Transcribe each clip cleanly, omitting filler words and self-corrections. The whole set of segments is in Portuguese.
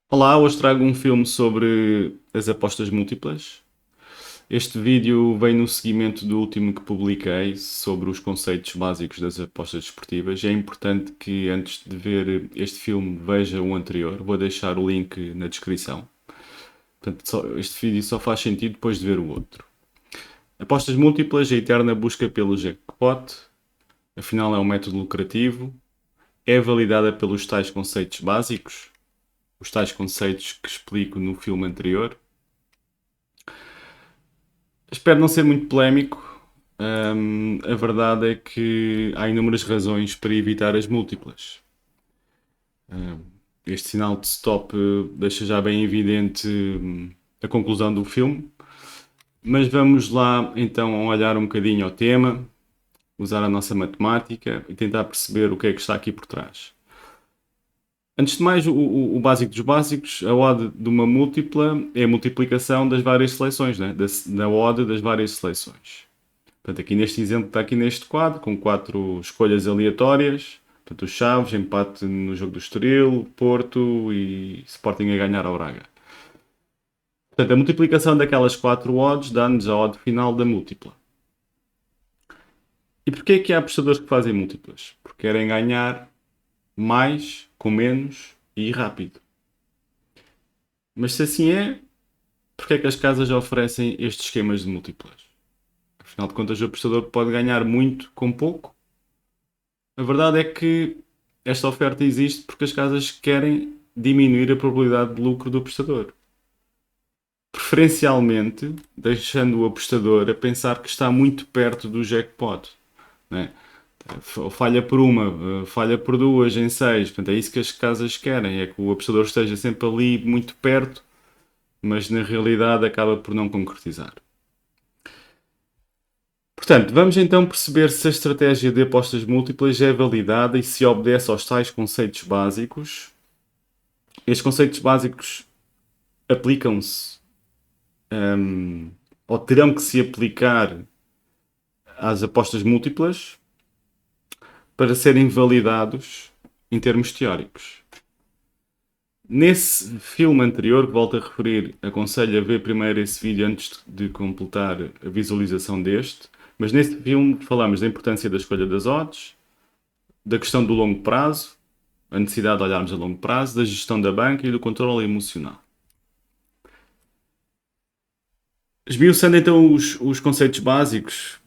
Olá, hoje trago um filme sobre as apostas múltiplas. Este vídeo vem no seguimento do último que publiquei sobre os conceitos básicos das apostas desportivas. É importante que antes de ver este filme veja o anterior. Vou deixar o link na descrição. Portanto, este vídeo só faz sentido depois de ver o outro. Apostas múltiplas, a eterna busca pelo jackpot. Afinal, é um método lucrativo. É validada pelos tais conceitos básicos. Os tais conceitos que explico no filme anterior. Espero não ser muito polémico. A verdade é que há inúmeras razões para evitar as múltiplas. Ahm, este sinal de stop deixa já bem evidente a conclusão do filme. Mas vamos lá então olhar um bocadinho ao tema, usar a nossa matemática e tentar perceber o que é que está aqui por trás. Antes de mais, o básico dos básicos, a odd de uma múltipla é a multiplicação das várias seleções, né? da odd das várias seleções. Portanto, aqui neste exemplo está aqui neste quadro, com 4 escolhas aleatórias. Portanto, os Chaves, empate no jogo do Estoril, Porto e Sporting a ganhar ao Braga. Portanto, a multiplicação daquelas 4 odds dá-nos a odd final da múltipla. E porquê é que há apostadores que fazem múltiplas? Porque querem ganhar mais, com menos e rápido. Mas se assim é, porquê é que as casas oferecem estes esquemas de múltiplas? Afinal de contas, o apostador pode ganhar muito com pouco. A verdade é que esta oferta existe porque as casas querem diminuir a probabilidade de lucro do apostador. Preferencialmente, deixando o apostador a pensar que está muito perto do jackpot. Né? Falha por uma, falha por duas em seis. Portanto, é isso que as casas querem. É que o apostador esteja sempre ali muito perto, mas na realidade acaba por não concretizar. Portanto, vamos então perceber se a estratégia de apostas múltiplas é validada e se obedece aos tais conceitos básicos. Estes conceitos básicos aplicam-se, ou terão que se aplicar às apostas múltiplas para serem validados em termos teóricos. Nesse filme anterior, que volto a referir, aconselho a ver primeiro esse vídeo antes de completar a visualização deste, mas nesse filme falamos da importância da escolha das odds, da questão do longo prazo, a necessidade de olharmos a longo prazo, da gestão da banca e do controle emocional. Esmiuçando então os conceitos básicos,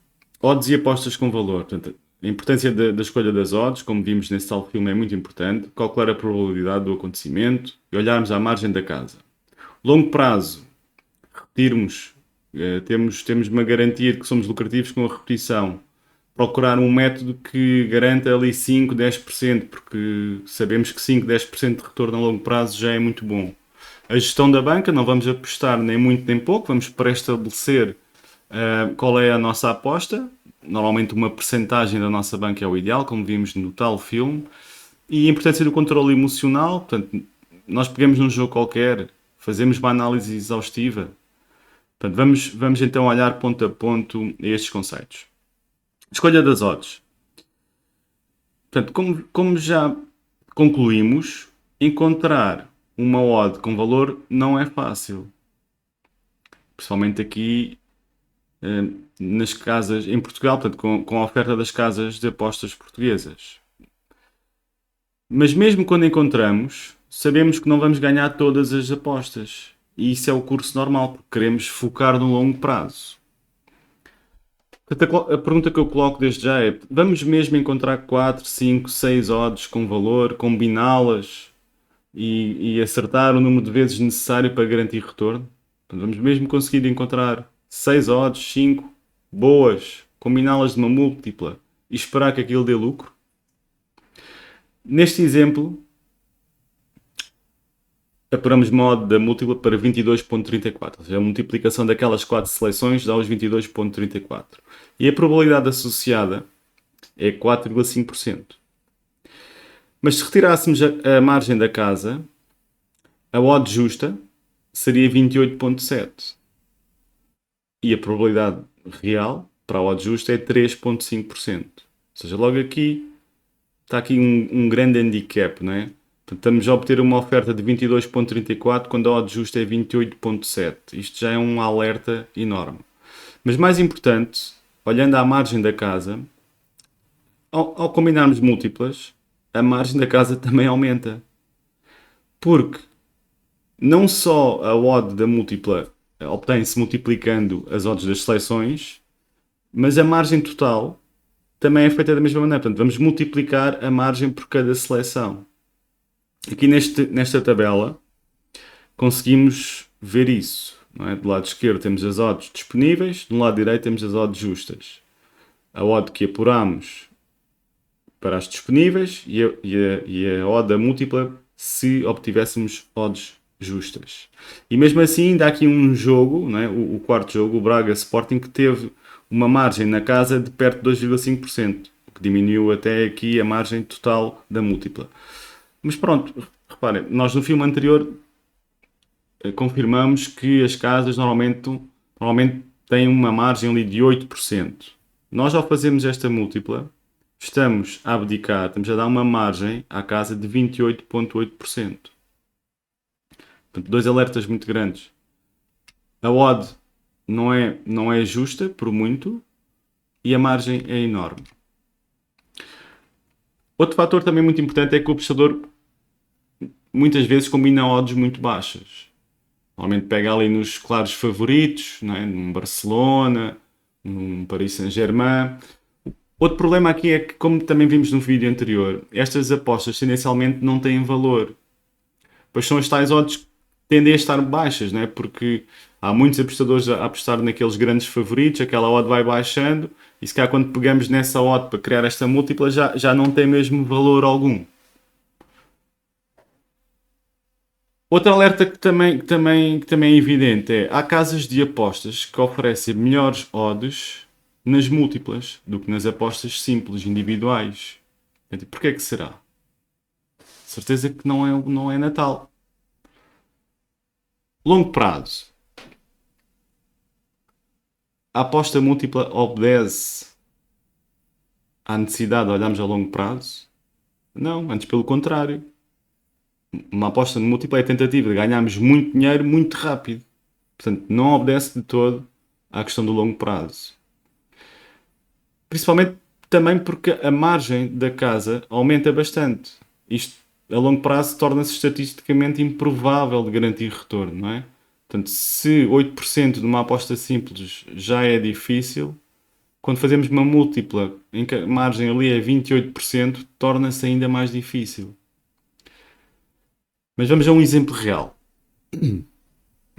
odds e apostas com valor. Portanto, a importância da escolha das odds, como vimos nesse tal filme, é muito importante. Calcular a probabilidade do acontecimento e olharmos à margem da casa. Longo prazo, repetirmos, temos uma garantia de que somos lucrativos com a repetição. Procurar um método que garanta ali 5, 10%, porque sabemos que 5, 10% de retorno a longo prazo já é muito bom. A gestão da banca, não vamos apostar nem muito nem pouco, vamos pré-estabelecer qual é a nossa aposta. Normalmente uma percentagem da nossa banca é o ideal, como vimos no tal filme. E a importância do controle emocional, portanto, nós pegamos num jogo qualquer, fazemos uma análise exaustiva. Portanto, vamos então olhar ponto a ponto a estes conceitos. Escolha das odds. Portanto, como já concluímos, encontrar uma odd com valor não é fácil. Principalmente aqui nas casas, em Portugal, portanto, com a oferta das casas de apostas portuguesas. Mas mesmo quando encontramos, sabemos que não vamos ganhar todas as apostas. E isso é o curso normal, porque queremos focar no longo prazo. Portanto, a pergunta que eu coloco desde já é: vamos mesmo encontrar 4, 5, 6 odds com valor, combiná-las e acertar o número de vezes necessário para garantir retorno? Portanto, vamos mesmo conseguir encontrar 6 odds, 5 boas, combiná-las de uma múltipla e esperar que aquilo dê lucro? Neste exemplo, apuramos uma odd da múltipla para 22.34, ou seja, a multiplicação daquelas 4 seleções dá os 22.34. E a probabilidade associada é 4,5%. Mas se retirássemos a margem da casa, a odd justa seria 28,7%. E a probabilidade real para a odd justa é 3,5%. Ou seja, logo aqui está aqui um grande handicap, não é? Portanto, estamos a obter uma oferta de 22,34 quando a odd justa é 28,7. Isto já é um alerta enorme. Mas mais importante, olhando à margem da casa, ao combinarmos múltiplas, a margem da casa também aumenta. Porque não só a odd da múltipla obtém-se multiplicando as odds das seleções, mas a margem total também é feita da mesma maneira. Portanto, vamos multiplicar a margem por cada seleção. Aqui nesta tabela conseguimos ver isso. Não é? Do lado esquerdo temos as odds disponíveis, do lado direito temos as odds justas. A odd que apuramos para as disponíveis e a odd da múltipla se obtivéssemos odds justas. E mesmo assim, ainda há aqui um jogo, não é? O quarto jogo, o Braga Sporting, que teve uma margem na casa de perto de 2,5%, o que diminuiu até aqui a margem total da múltipla. Mas pronto, reparem, nós no filme anterior confirmamos que as casas normalmente têm uma margem ali de 8%. Nós, ao fazermos esta múltipla, estamos a abdicar, estamos a dar uma margem à casa de 28,8%. Portanto, dois alertas muito grandes. A odd não é justa, por muito, e a margem é enorme. Outro fator também muito importante é que o apostador muitas vezes combina odds muito baixas. Normalmente pega ali nos claros favoritos, não é? Num Barcelona, num Paris Saint-Germain. Outro problema aqui é que, como também vimos no vídeo anterior, estas apostas tendencialmente não têm valor. Pois são as tais odds que tendem a estar baixas, não é? Porque há muitos apostadores a apostar naqueles grandes favoritos, aquela odd vai baixando, e se calhar quando pegamos nessa odd para criar esta múltipla já não tem mesmo valor algum. Outro alerta que também é evidente é: há casas de apostas que oferecem melhores odds nas múltiplas do que nas apostas simples, individuais. Porquê que será? Certeza que não é Natal. Longo prazo. A aposta múltipla obedece à necessidade de olharmos a longo prazo? Não, antes pelo contrário. Uma aposta múltipla é a tentativa de ganharmos muito dinheiro muito rápido. Portanto, não obedece de todo à questão do longo prazo. Principalmente também porque a margem da casa aumenta bastante. Isto, a longo prazo, torna-se estatisticamente improvável de garantir retorno, não é? Portanto, se 8% de uma aposta simples já é difícil, quando fazemos uma múltipla em que a margem ali é 28%, torna-se ainda mais difícil. Mas vamos a um exemplo real.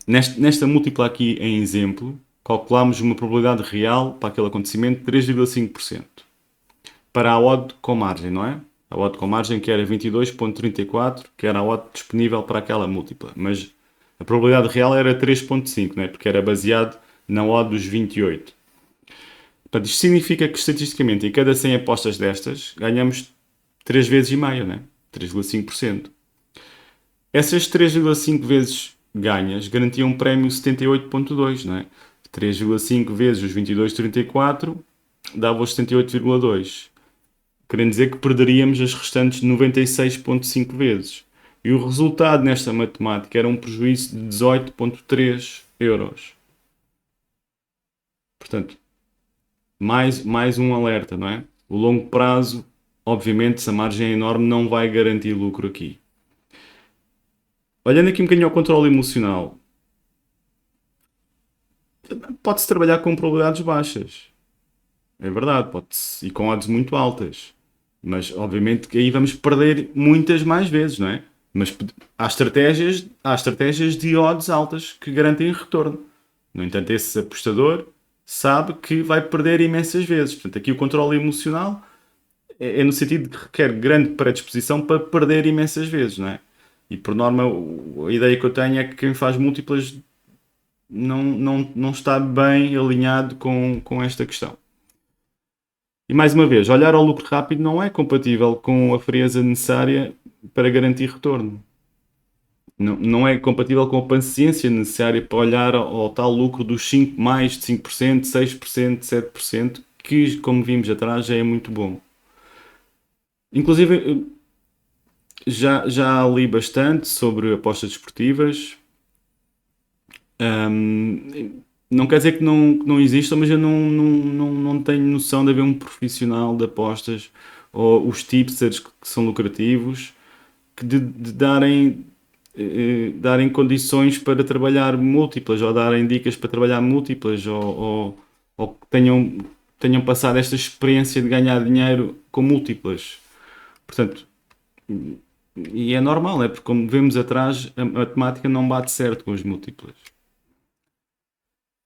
Nesta múltipla aqui em exemplo, calculamos uma probabilidade real para aquele acontecimento de 3,5%. Para a odd com margem, não é? A odd com margem que era 22,34, que era a odd disponível para aquela múltipla. Mas a probabilidade real era 3,5, não é? Porque era baseado na odd dos 28. Portanto, isto significa que estatisticamente em cada 100 apostas destas ganhamos 3 vezes e meia, não é? 3,5%. Essas 3,5 vezes ganhas garantiam um prémio 78,2, não é? 3,5 vezes os 22,34 dava os 78,2. Querendo dizer que perderíamos as restantes 96,5 vezes. E o resultado nesta matemática era um prejuízo de 18,3 euros. Portanto, mais um alerta, não é? O longo prazo, obviamente, se a margem é enorme, não vai garantir lucro aqui. Olhando aqui um bocadinho ao controle emocional, pode-se trabalhar com probabilidades baixas. É verdade, pode-se, e com odds muito altas. Mas, obviamente, que aí vamos perder muitas mais vezes, não é? Mas há estratégias de odds altas que garantem retorno. No entanto, esse apostador sabe que vai perder imensas vezes. Portanto, aqui o controle emocional é no sentido de que requer grande predisposição para perder imensas vezes, não é? E por norma, a ideia que eu tenho é que quem faz múltiplas não está bem alinhado com esta questão. E mais uma vez, olhar ao lucro rápido não é compatível com a frieza necessária para garantir retorno. Não é compatível com a paciência necessária para olhar ao tal lucro dos 5, mais de 5%, 6%, 7%, que, como vimos atrás, já é muito bom. Inclusive, Já li bastante sobre apostas desportivas. Não quer dizer que não exista, mas eu não tenho noção de haver um profissional de apostas ou os tipsters que são lucrativos de darem condições para trabalhar múltiplas ou darem dicas para trabalhar múltiplas ou que tenham passado esta experiência de ganhar dinheiro com múltiplas. Portanto, e é normal, é porque como vemos atrás, a matemática não bate certo com as múltiplas.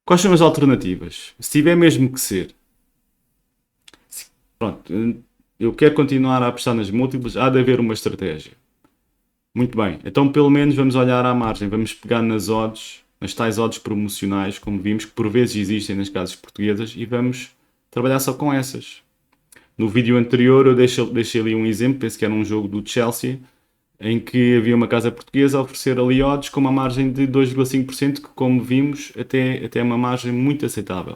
Quais são as alternativas? Se tiver mesmo que ser, pronto, eu quero continuar a apostar nas múltiplas, há de haver uma estratégia. Muito bem, então pelo menos vamos olhar à margem, vamos pegar nas odds, nas tais odds promocionais, como vimos, que por vezes existem nas casas portuguesas, e vamos trabalhar só com essas. No vídeo anterior eu deixei ali um exemplo, penso que era um jogo do Chelsea, em que havia uma casa portuguesa a oferecer ali odds com uma margem de 2,5%, que como vimos até é uma margem muito aceitável.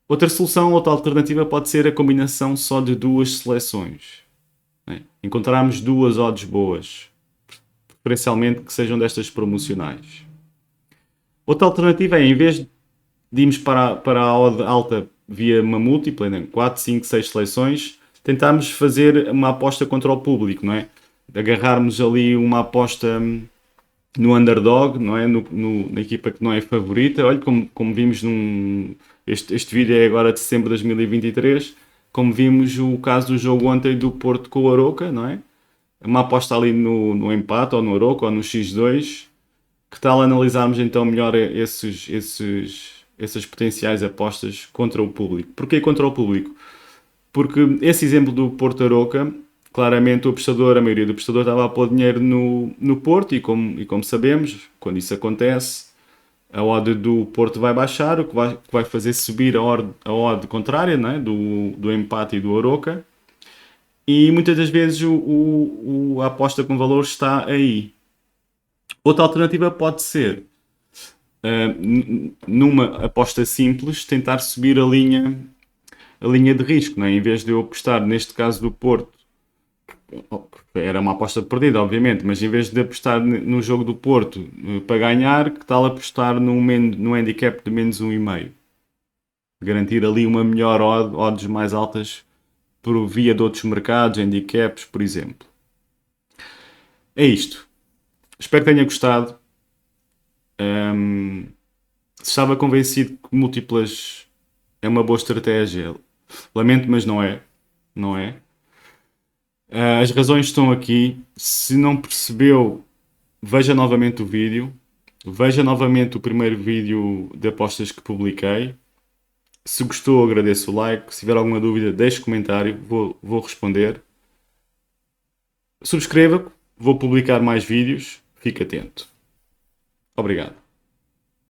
Outra solução, outra alternativa pode ser a combinação só de duas seleções. Né? Encontrarmos duas odds boas, preferencialmente que sejam destas promocionais. Outra alternativa é, em vez de irmos para a odd alta via uma múltipla, né? 4, 5, 6 seleções, tentarmos fazer uma aposta contra o público, não é? Agarrarmos ali uma aposta no underdog, não é? Na equipa que não é favorita. Olha, como vimos este vídeo é agora de setembro de 2023, como vimos o caso do jogo ontem do Porto com o Aroca, não é? Uma aposta ali no empate, ou no Aroca, ou no X2. Que tal analisarmos então melhor essas potenciais apostas contra o público? Porquê contra o público? Porque esse exemplo do Porto Aroca, claramente a maioria do apostador estava a pôr dinheiro no Porto e como sabemos, quando isso acontece, a odd do Porto vai baixar, o que vai fazer subir a odd contrária, não é? do empate e do Aroca. E muitas das vezes a aposta com valor está aí. Outra alternativa pode ser, numa aposta simples, tentar subir a linha de risco, não é? Em vez de eu apostar, neste caso do Porto, era uma aposta perdida, obviamente, mas em vez de apostar no jogo do Porto para ganhar, que tal apostar no handicap de menos 1,5? Garantir ali uma melhor odds mais altas por via de outros mercados, handicaps, por exemplo. É isto. Espero que tenha gostado. Um, Se estava convencido que múltiplas é uma boa estratégia, lamento, mas não é. Não é. As razões estão aqui. Se não percebeu, veja novamente o vídeo. Veja novamente o primeiro vídeo de apostas que publiquei. Se gostou, agradeço o like. Se tiver alguma dúvida, deixe comentário. Vou responder. Subscreva. Vou publicar mais vídeos. Fique atento. Obrigado.